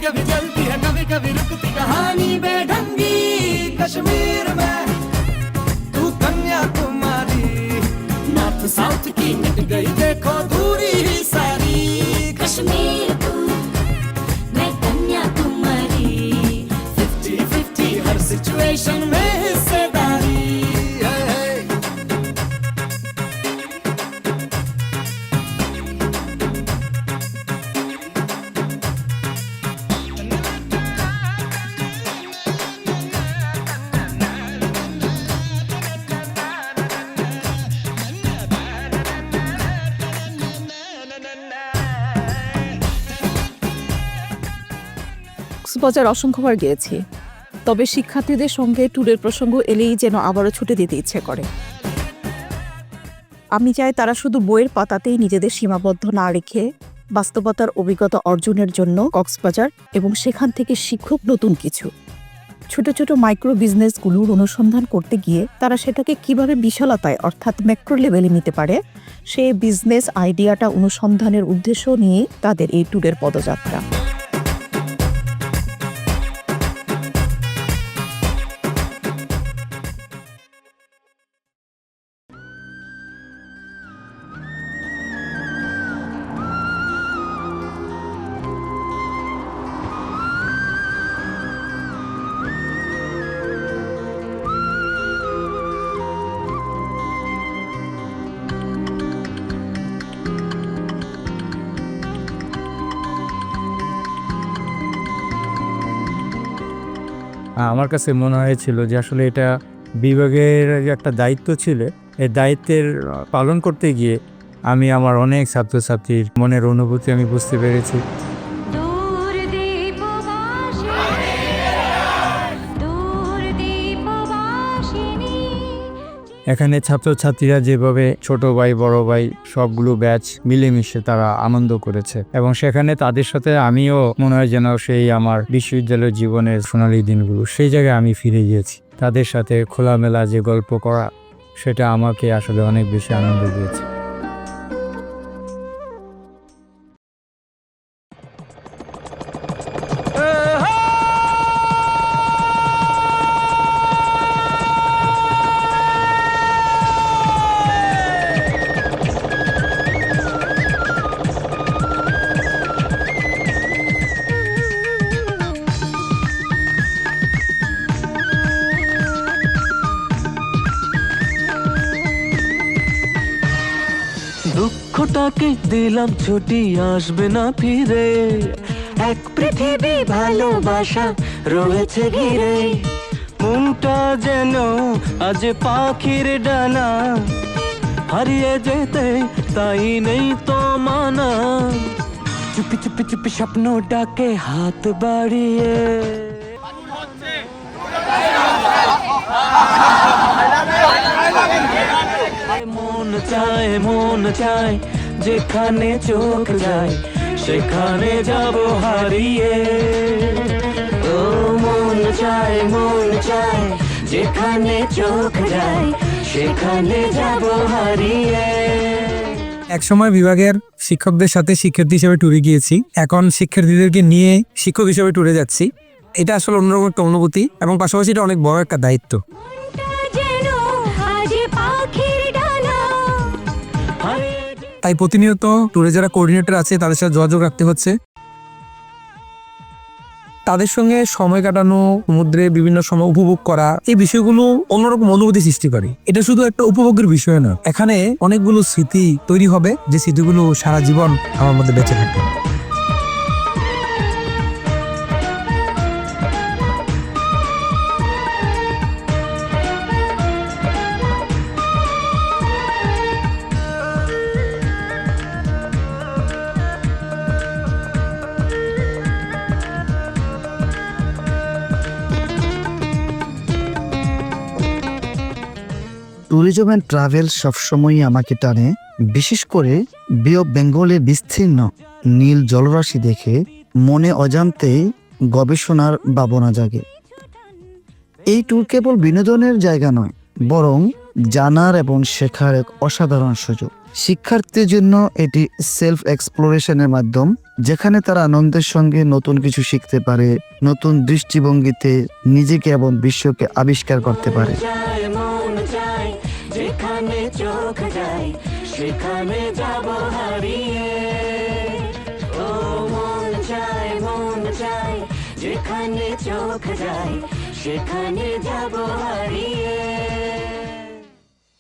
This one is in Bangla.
कभी चलती है कभी कभी रुकती कहानी बेढंगी कश्मीर में तू कन्याकुमारी नॉर्थ साउथ की मिट गई देखो दूरी ही सारी कश्मीर तू मैं कन्याकुमारी 50-50 हर सिचुएशन में हिस्सेदारी কক্সবাজার অসংখ্যবার গিয়েছি, তবে শিক্ষার্থীদের সঙ্গে ট্যুরের প্রসঙ্গ এলেই যেন আবারও ছুটে দিতে ইচ্ছে করে। আমি চাই তারা শুধু বইয়ের পাতাতেই নিজেদের সীমাবদ্ধ না রেখে বাস্তবতার অভিজ্ঞতা অর্জনের জন্য কক্সবাজার এবং সেখান থেকে শিক্ষক নতুন কিছু। ছোট ছোট মাইক্রো বিজনেসগুলোর অনুসন্ধান করতে গিয়ে তারা সেটাকে কিভাবে বিশালতায় অর্থাৎ ম্যাক্রো লেভেলে নিতে পারে সেই বিজনেস আইডিয়াটা অনুসন্ধানের উদ্দেশ্য নিয়ে তাদের এই ট্যুরের পদযাত্রা। আমার কাছে মনে হয়েছিল যে আসলে এটা বিভাগের একটা দায়িত্ব ছিল। এই দায়িত্বের পালন করতে গিয়ে আমি আমার অনেক ছাত্রছাত্রীর মনের অনুভূতি আমি বুঝতে পেরেছি। এখানে ছাত্রছাত্রীরা যেভাবে ছোট ভাই বড় ভাই সবগুলো ব্যাচ মিলেমিশে তারা আনন্দ করেছে এবং সেখানে তাদের সাথে আমিও মনে হয় যেন সেই আমার বিশ্ববিদ্যালয় জীবনের সোনালী দিনগুলো সেই জায়গায় আমি ফিরে গিয়েছি। তাদের সাথে খোলামেলা যে গল্প করা সেটা আমাকে আসলে অনেক বেশি আনন্দ দিয়েছে। দুঃখটাকে দিলাম ছুটি আসবে না ফিরে, এক পৃথিবী ভালোবাসা রয়েছে ঘিরে। মনটা যেন আজ পাখির ডানা, হারিয়ে যেতে তাই নেই তো মানা। চুপি চুপি চুপি স্বপ্ন ডাকে হাত বাড়িয়ে। মন চায় যেখানে চোখ যায় সেখানে যাব হারিয়ে। ও মন চায় যেখানে চোখ যায় সেখানে যাব হারিয়ে। একসময় বিভাগের শিক্ষকদের সাথে শিক্ষার্থী হিসেবে ট্যুরে গিয়েছি, এখন শিক্ষার্থীদেরকে নিয়ে শিক্ষক হিসেবে ট্যুরে যাচ্ছি। এটা আসলে অন্যরকম একটা অনুভূতি এবং পাশাপাশি এটা অনেক বড় একটা দায়িত্ব। তাই প্রতিনিয়ত ট্যুরে যারা কোঅর্ডিনেটর আছে তাদের সাথে যোগাযোগ রাখতে হচ্ছে। তাদের সঙ্গে সময় কাটানো, সমুদ্রে বিভিন্ন সময় উপভোগ করা, এই বিষয়গুলো অন্যরকম অনুভূতি সৃষ্টি করে। এটা শুধু একটা উপভোগের বিষয় না, এখানে অনেকগুলো স্মৃতি তৈরি হবে যে স্মৃতিগুলো সারা জীবন আমার মধ্যে বেঁচে থাকবে। ট্যুরিজম অ্যান্ড ট্রাভেল সবসময়ই আমাকে টানে, বিশেষ করে বে অফ বেঙ্গলের বিস্তীর্ণ নীল জলরাশি দেখে মনে অজান্তেই গবেষণার ভাবনা জাগে। এই ট্যুর কেবল বিনোদনের জায়গা নয়, বরং জানার এবং শেখার এক অসাধারণ সুযোগ। শিক্ষার্থীর জন্য এটি সেলফ এক্সপ্লোরেশনের মাধ্যম, যেখানে তারা আনন্দের সঙ্গে নতুন কিছু শিখতে পারে, নতুন দৃষ্টিভঙ্গিতে নিজেকে এবং বিশ্বকে আবিষ্কার করতে পারে। চায় মন চায় যেখানে চোখ যায় সেখানে যাব হারিয়ে। ও মন চায় যেখানে চোখ যায় সেখানে যাব